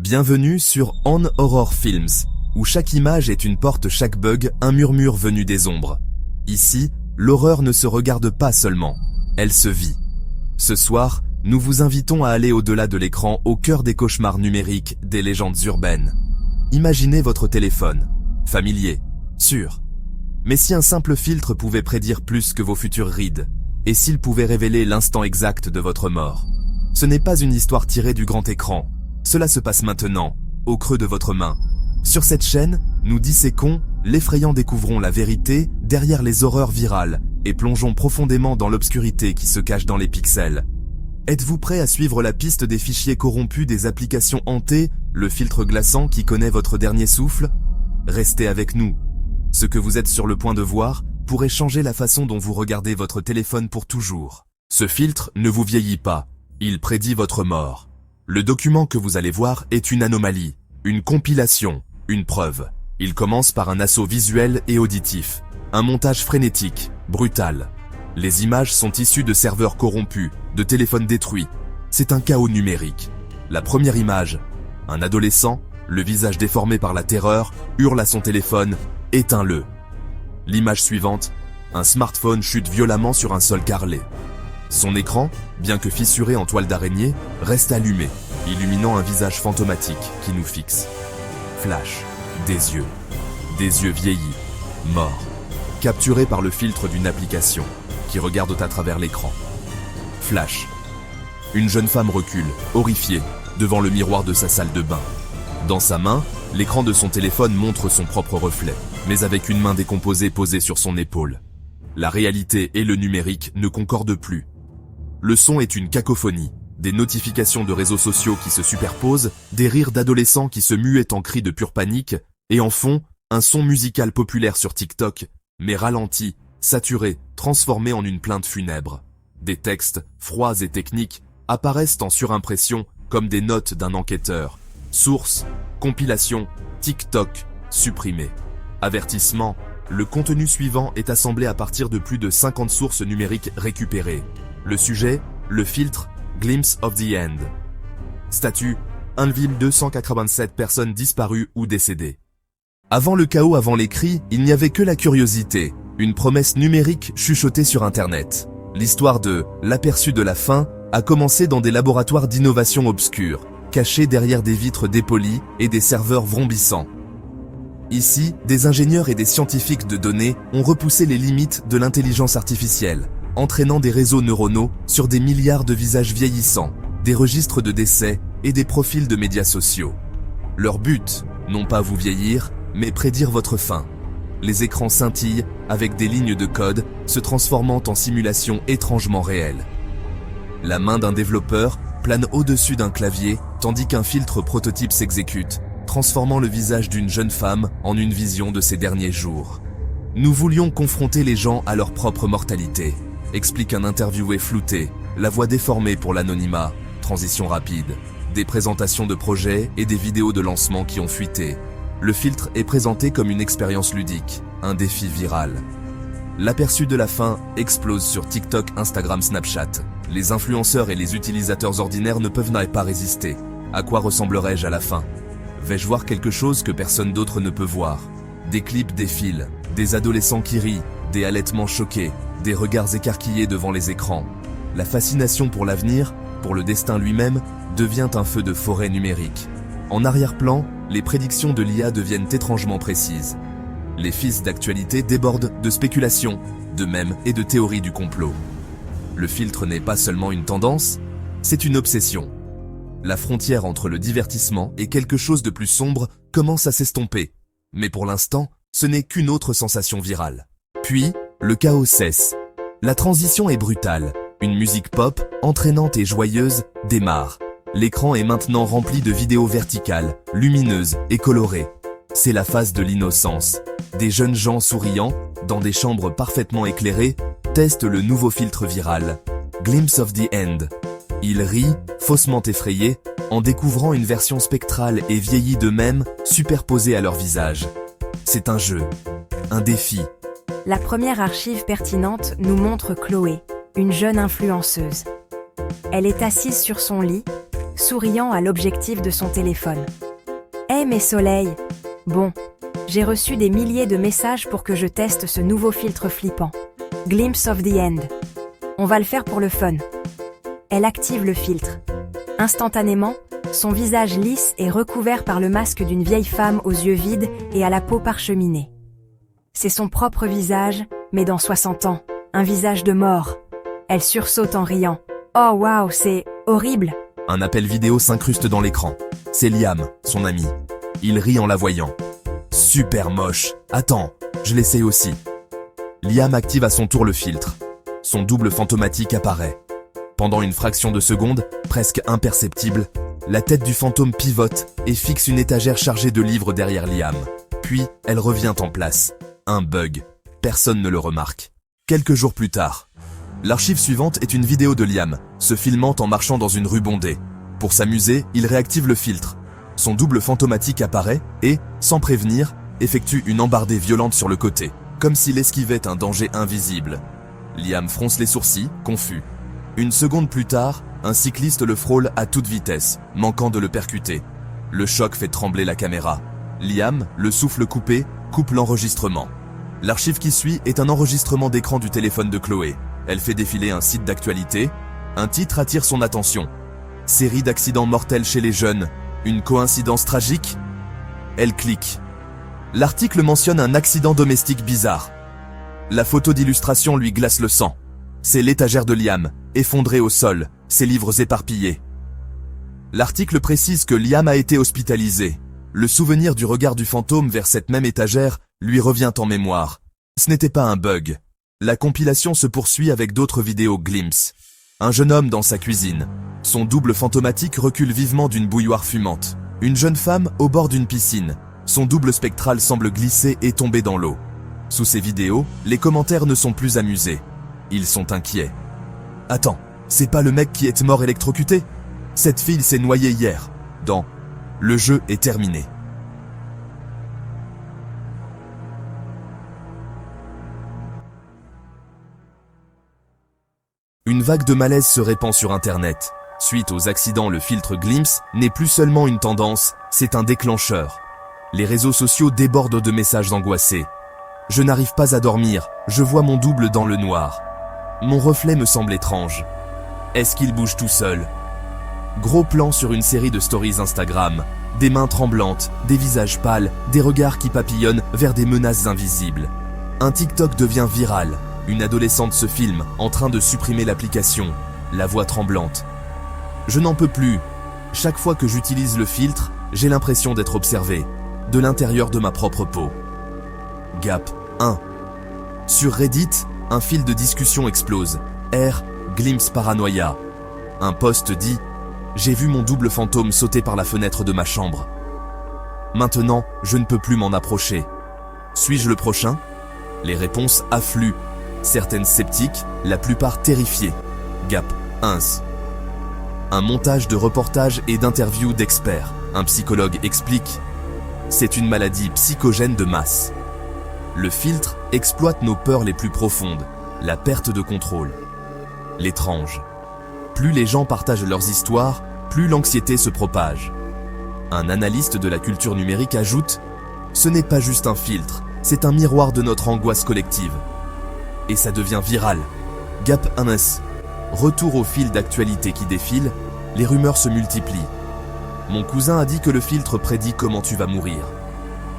Bienvenue sur On Horror Films, où chaque image est une porte, chaque bug, un murmure venu des ombres. Ici, l'horreur ne se regarde pas seulement, elle se vit. Ce soir, nous vous invitons à aller au-delà de l'écran, au cœur des cauchemars numériques, des légendes urbaines. Imaginez votre téléphone, familier, sûr. Mais si un simple filtre pouvait prédire plus que vos futures rides, et s'il pouvait révéler l'instant exact de votre mort? Ce n'est pas une histoire tirée du grand écran. Cela se passe maintenant, au creux de votre main. Sur cette chaîne, nous disséquons, l'effrayant découvrons la vérité derrière les horreurs virales et plongeons profondément dans l'obscurité qui se cache dans les pixels. Êtes-vous prêt à suivre la piste des fichiers corrompus, des applications hantées, le filtre glaçant qui connaît votre dernier souffle? Restez avec nous. Ce que vous êtes sur le point de voir pourrait changer la façon dont vous regardez votre téléphone pour toujours. Ce filtre ne vous vieillit pas, il prédit votre mort. Le document que vous allez voir est une anomalie, une compilation, une preuve. Il commence par un assaut visuel et auditif, un montage frénétique, brutal. Les images sont issues de serveurs corrompus, de téléphones détruits. C'est un chaos numérique. La première image, un adolescent, le visage déformé par la terreur, hurle à son téléphone « Éteins-le ». L'image suivante, un smartphone chute violemment sur un sol carrelé. Son écran, bien que fissuré en toile d'araignée, reste allumé, illuminant un visage fantomatique qui nous fixe. Flash, des yeux vieillis, morts, capturés par le filtre d'une application qui regarde à travers l'écran. Flash. Une jeune femme recule, horrifiée, devant le miroir de sa salle de bain. Dans sa main, l'écran de son téléphone montre son propre reflet, mais avec une main décomposée posée sur son épaule. La réalité et le numérique ne concordent plus. Le son est une cacophonie, des notifications de réseaux sociaux qui se superposent, des rires d'adolescents qui se muettent en cris de pure panique, et en fond, un son musical populaire sur TikTok, mais ralenti, saturé, transformé en une plainte funèbre. Des textes, froids et techniques, apparaissent en surimpression comme des notes d'un enquêteur. Source, compilation, TikTok, supprimé. Avertissement, le contenu suivant est assemblé à partir de plus de 50 sources numériques récupérées. Le sujet, le filtre, Glimpse of the End. Statut, 1,287 personnes disparues ou décédées. Avant le chaos, avant les cris, il n'y avait que la curiosité, une promesse numérique chuchotée sur Internet. L'histoire de « l'aperçu de la fin » a commencé dans des laboratoires d'innovation obscurs, cachés derrière des vitres dépolies et des serveurs vrombissants. Ici, des ingénieurs et des scientifiques de données ont repoussé les limites de l'intelligence artificielle, entraînant des réseaux neuronaux sur des milliards de visages vieillissants, des registres de décès et des profils de médias sociaux. Leur but, non pas vous vieillir, mais prédire votre fin. Les écrans scintillent avec des lignes de code se transformant en simulations étrangement réelles. La main d'un développeur plane au-dessus d'un clavier tandis qu'un filtre prototype s'exécute, transformant le visage d'une jeune femme en une vision de ses derniers jours. Nous voulions confronter les gens à leur propre mortalité, explique un interviewé flouté, la voix déformée pour l'anonymat, transition rapide, des présentations de projets et des vidéos de lancement qui ont fuité. Le filtre est présenté comme une expérience ludique, un défi viral. L'aperçu de la fin explose sur TikTok, Instagram, Snapchat. Les influenceurs et les utilisateurs ordinaires ne peuvent pas résister. À quoi ressemblerai-je à la fin? Vais-je voir quelque chose que personne d'autre ne peut voir? Des clips défilent, des adolescents qui rient, des halètements choqués, des regards écarquillés devant les écrans. La fascination pour l'avenir, pour le destin lui-même, devient un feu de forêt numérique. En arrière-plan, les prédictions de l'IA deviennent étrangement précises. Les fils d'actualité débordent de spéculations, de mèmes et de théories du complot. Le filtre n'est pas seulement une tendance, c'est une obsession. La frontière entre le divertissement et quelque chose de plus sombre commence à s'estomper. Mais pour l'instant, ce n'est qu'une autre sensation virale. Puis, le chaos cesse. La transition est brutale. Une musique pop, entraînante et joyeuse, démarre. L'écran est maintenant rempli de vidéos verticales, lumineuses et colorées. C'est la phase de l'innocence. Des jeunes gens souriants, dans des chambres parfaitement éclairées, testent le nouveau filtre viral, Glimpse of the End. Ils rient, faussement effrayés, en découvrant une version spectrale et vieillie d'eux-mêmes, superposée à leur visage. C'est un jeu, un défi. La première archive pertinente nous montre Chloé, une jeune influenceuse. Elle est assise sur son lit, souriant à l'objectif de son téléphone. « Hey mes soleils! Bon, j'ai reçu des milliers de messages pour que je teste ce nouveau filtre flippant. Glimpse of the End. On va le faire pour le fun. » Elle active le filtre. Instantanément, son visage lisse est recouvert par le masque d'une vieille femme aux yeux vides et à la peau parcheminée. C'est son propre visage, mais dans 60 ans, un visage de mort. Elle sursaute en riant. « Oh waouh, c'est horrible !» Un appel vidéo s'incruste dans l'écran. C'est Liam, son ami. Il rit en la voyant. Super moche. Attends, je l'essaye aussi. Liam active à son tour le filtre. Son double fantomatique apparaît. Pendant une fraction de seconde, presque imperceptible, la tête du fantôme pivote et fixe une étagère chargée de livres derrière Liam. Puis, elle revient en place. Un bug. Personne ne le remarque. Quelques jours plus tard, l'archive suivante est une vidéo de Liam, se filmant en marchant dans une rue bondée. Pour s'amuser, il réactive le filtre. Son double fantomatique apparaît et, sans prévenir, effectue une embardée violente sur le côté, comme s'il esquivait un danger invisible. Liam fronce les sourcils, confus. Une seconde plus tard, un cycliste le frôle à toute vitesse, manquant de le percuter. Le choc fait trembler la caméra. Liam, le souffle coupé, coupe l'enregistrement. L'archive qui suit est un enregistrement d'écran du téléphone de Chloé. Elle fait défiler un site d'actualité. Un titre attire son attention. Série d'accidents mortels chez les jeunes. Une coïncidence tragique? Elle clique. L'article mentionne un accident domestique bizarre. La photo d'illustration lui glace le sang. C'est l'étagère de Liam, effondrée au sol, ses livres éparpillés. L'article précise que Liam a été hospitalisé. Le souvenir du regard du fantôme vers cette même étagère lui revient en mémoire. Ce n'était pas un bug. La compilation se poursuit avec d'autres vidéos glimpses. Un jeune homme dans sa cuisine. Son double fantomatique recule vivement d'une bouilloire fumante. Une jeune femme au bord d'une piscine. Son double spectral semble glisser et tomber dans l'eau. Sous ces vidéos, les commentaires ne sont plus amusés. Ils sont inquiets. Attends, c'est pas le mec qui est mort électrocuté? Cette fille s'est noyée hier. Dans « Le jeu est terminé ». Une vague de malaise se répand sur Internet. Suite aux accidents, le filtre Glimpse n'est plus seulement une tendance, c'est un déclencheur. Les réseaux sociaux débordent de messages angoissés. Je n'arrive pas à dormir, je vois mon double dans le noir. Mon reflet me semble étrange. Est-ce qu'il bouge tout seul? Gros plan sur une série de stories Instagram. Des mains tremblantes, des visages pâles, des regards qui papillonnent vers des menaces invisibles. Un TikTok devient viral. Une adolescente se filme, en train de supprimer l'application, la voix tremblante. Je n'en peux plus. Chaque fois que j'utilise le filtre, j'ai l'impression d'être observé, de l'intérieur de ma propre peau. Gap 1. Sur Reddit, un fil de discussion explose. R. Glimpse paranoia. Un post dit « J'ai vu mon double fantôme sauter par la fenêtre de ma chambre. Maintenant, je ne peux plus m'en approcher. Suis-je le prochain ?» Les réponses affluent. Certaines sceptiques, la plupart terrifiées. Gap 1. Un montage de reportages et d'interviews d'experts. Un psychologue explique « C'est une maladie psychogène de masse. Le filtre exploite nos peurs les plus profondes, la perte de contrôle. L'étrange. Plus les gens partagent leurs histoires, plus l'anxiété se propage. » Un analyste de la culture numérique ajoute « Ce n'est pas juste un filtre, c'est un miroir de notre angoisse collective. » Et ça devient viral. Gap 1S. Retour au fil d'actualité qui défile, les rumeurs se multiplient. Mon cousin a dit que le filtre prédit comment tu vas mourir.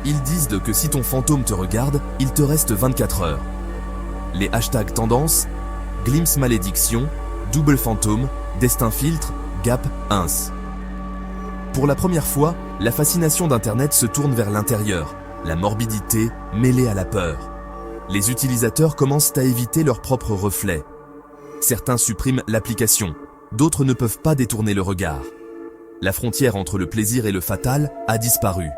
Ils disent que si ton fantôme te regarde, il te reste 24 heures. Les hashtags tendance, glimpse malédiction, double fantôme, destin filtre, gap 1S. Pour la première fois, la fascination d'Internet se tourne vers l'intérieur, la morbidité mêlée à la peur. Les utilisateurs commencent à éviter leurs propres reflets. Certains suppriment l'application, d'autres ne peuvent pas détourner le regard. La frontière entre le plaisir et le fatal a disparu.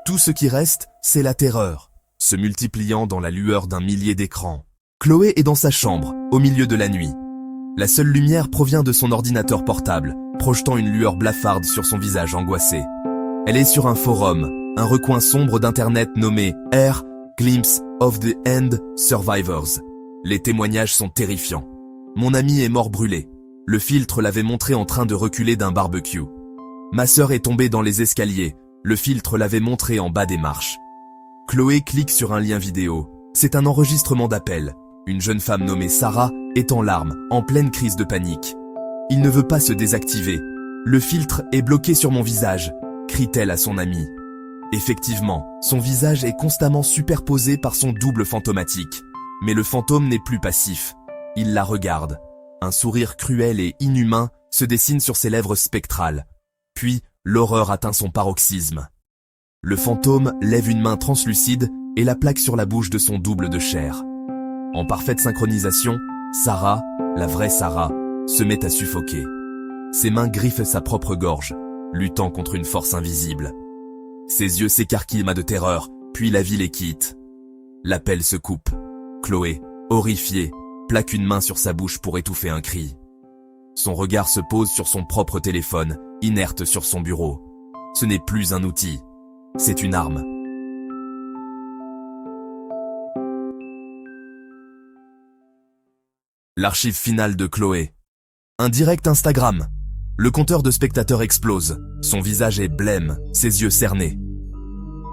Tout ce qui reste, c'est la terreur, se multipliant dans la lueur d'un millier d'écrans. Chloé est dans sa chambre, au milieu de la nuit. La seule lumière provient de son ordinateur portable, projetant une lueur blafarde sur son visage angoissé. Elle est sur un forum, un recoin sombre d'Internet nommé R. Glimpse of the End Survivors. Les témoignages sont terrifiants. Mon ami est mort brûlé. Le filtre l'avait montré en train de reculer d'un barbecue. Ma sœur est tombée dans les escaliers. Le filtre l'avait montré en bas des marches. Chloé clique sur un lien vidéo. C'est un enregistrement d'appel. Une jeune femme nommée Sarah est en larmes, en pleine crise de panique. Il ne veut pas se désactiver. Le filtre est bloqué sur mon visage, crie-t-elle à son amie. Effectivement, son visage est constamment superposé par son double fantomatique. Mais le fantôme n'est plus passif. Il la regarde. Un sourire cruel et inhumain se dessine sur ses lèvres spectrales. Puis, l'horreur atteint son paroxysme. Le fantôme lève une main translucide et la plaque sur la bouche de son double de chair. En parfaite synchronisation, Sarah, la vraie Sarah, se met à suffoquer. Ses mains griffent sa propre gorge, luttant contre une force invisible. Ses yeux s'écarquillent de terreur, puis la vie les quitte. L'appel se coupe. Chloé, horrifiée, plaque une main sur sa bouche pour étouffer un cri. Son regard se pose sur son propre téléphone, inerte sur son bureau. Ce n'est plus un outil, c'est une arme. L'archive finale de Chloé. Un direct Instagram. Le compteur de spectateurs explose. Son visage est blême, ses yeux cernés.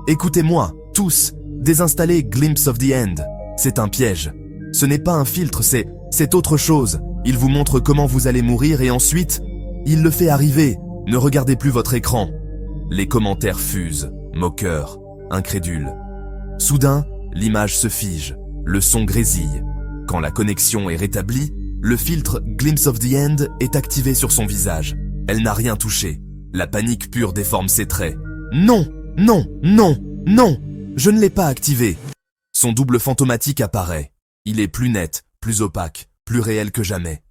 Écoutez-moi, tous, désinstallez Glimpse of the End. C'est un piège. Ce n'est pas un filtre, c'est autre chose. Il vous montre comment vous allez mourir et ensuite, il le fait arriver. Ne regardez plus votre écran. Les commentaires fusent, moqueurs, incrédules. Soudain, l'image se fige, le son grésille. Quand la connexion est rétablie, le filtre Glimpse of the End est activé sur son visage. Elle n'a rien touché. La panique pure déforme ses traits. Non, non, non, non, je ne l'ai pas activé. Son double fantomatique apparaît. Il est plus net, plus opaque, plus réel que jamais.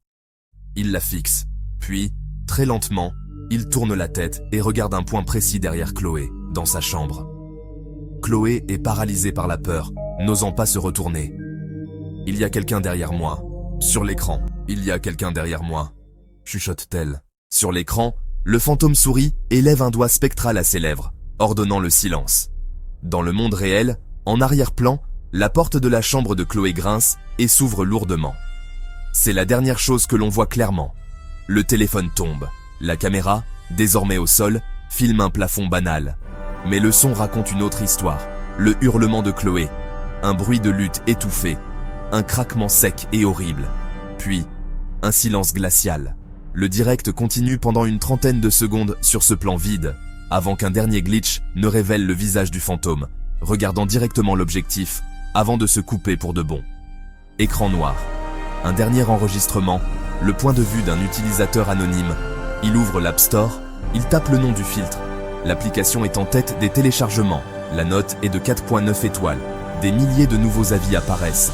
Il la fixe. Puis, très lentement, il tourne la tête et regarde un point précis derrière Chloé, dans sa chambre. Chloé est paralysée par la peur, n'osant pas se retourner. Il y a quelqu'un derrière moi. Sur l'écran, il y a quelqu'un derrière moi. Chuchote-t-elle. Sur l'écran, le fantôme sourit et lève un doigt spectral à ses lèvres, ordonnant le silence. Dans le monde réel, en arrière-plan, la porte de la chambre de Chloé grince et s'ouvre lourdement. C'est la dernière chose que l'on voit clairement. Le téléphone tombe. La caméra, désormais au sol, filme un plafond banal. Mais le son raconte une autre histoire. Le hurlement de Chloé. Un bruit de lutte étouffé. Un craquement sec et horrible. Puis, un silence glacial. Le direct continue pendant une trentaine de secondes sur ce plan vide, avant qu'un dernier glitch ne révèle le visage du fantôme, regardant directement l'objectif, avant de se couper pour de bon. Écran noir. Un dernier enregistrement, le point de vue d'un utilisateur anonyme. Il ouvre l'App Store, il tape le nom du filtre. L'application est en tête des téléchargements. La note est de 4.9 étoiles. Des milliers de nouveaux avis apparaissent.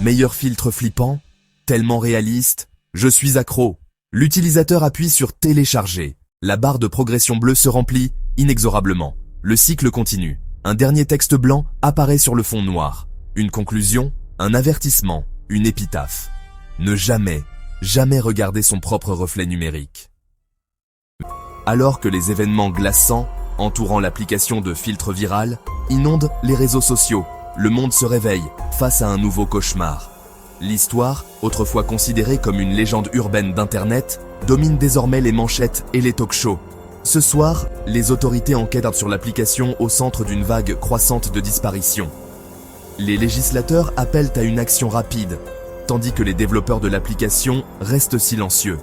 Meilleur filtre flippant, tellement réaliste, je suis accro. L'utilisateur appuie sur télécharger. La barre de progression bleue se remplit inexorablement. Le cycle continue. Un dernier texte blanc apparaît sur le fond noir. Une conclusion, un avertissement, une épitaphe. Ne jamais, jamais regarder son propre reflet numérique. Alors que les événements glaçants, entourant l'application de filtre viral, inondent les réseaux sociaux, le monde se réveille face à un nouveau cauchemar. L'histoire, autrefois considérée comme une légende urbaine d'Internet, domine désormais les manchettes et les talk-shows. Ce soir, les autorités enquêtent sur l'application au centre d'une vague croissante de disparitions. Les législateurs appellent à une action rapide, tandis que les développeurs de l'application restent silencieux.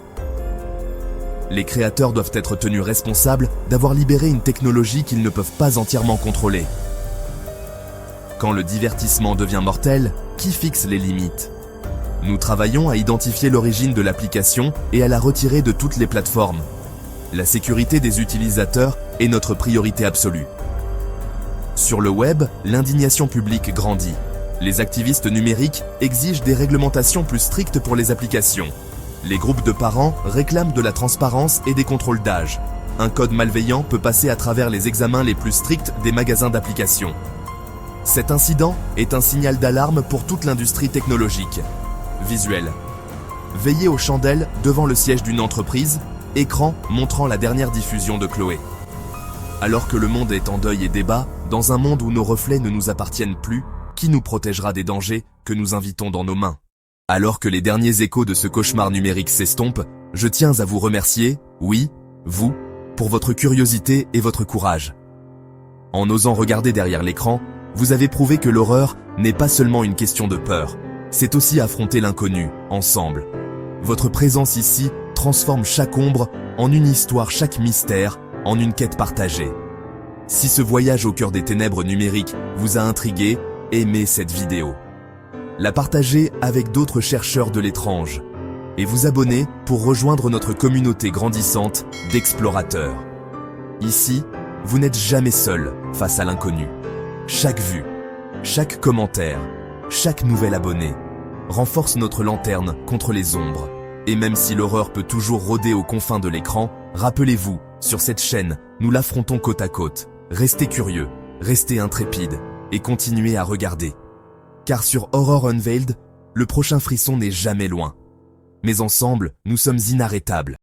Les créateurs doivent être tenus responsables d'avoir libéré une technologie qu'ils ne peuvent pas entièrement contrôler. Quand le divertissement devient mortel, qui fixe les limites? Nous travaillons à identifier l'origine de l'application et à la retirer de toutes les plateformes. La sécurité des utilisateurs est notre priorité absolue. Sur le web, l'indignation publique grandit. Les activistes numériques exigent des réglementations plus strictes pour les applications. Les groupes de parents réclament de la transparence et des contrôles d'âge. Un code malveillant peut passer à travers les examens les plus stricts des magasins d'applications. Cet incident est un signal d'alarme pour toute l'industrie technologique. Visuel. Veillez aux chandelles devant le siège d'une entreprise, écran montrant la dernière diffusion de Chloé. Alors que le monde est en deuil et débat, dans un monde où nos reflets ne nous appartiennent plus, qui nous protégera des dangers que nous invitons dans nos mains? Alors que les derniers échos de ce cauchemar numérique s'estompent, je tiens à vous remercier, oui, vous, pour votre curiosité et votre courage. En osant regarder derrière l'écran, vous avez prouvé que l'horreur n'est pas seulement une question de peur, c'est aussi affronter l'inconnu, ensemble. Votre présence ici transforme chaque ombre en une histoire, chaque mystère en une quête partagée. Si ce voyage au cœur des ténèbres numériques vous a intrigué, aimez cette vidéo. La partagez avec d'autres chercheurs de l'étrange et vous abonner pour rejoindre notre communauté grandissante d'explorateurs. Ici, vous n'êtes jamais seul face à l'inconnu. Chaque vue, chaque commentaire, chaque nouvel abonné renforce notre lanterne contre les ombres. Et même si l'horreur peut toujours rôder aux confins de l'écran, rappelez-vous, sur cette chaîne, nous l'affrontons côte à côte. Restez curieux, restez intrépides et continuez à regarder. Car sur Horror Unveiled, le prochain frisson n'est jamais loin. Mais ensemble, nous sommes inarrêtables.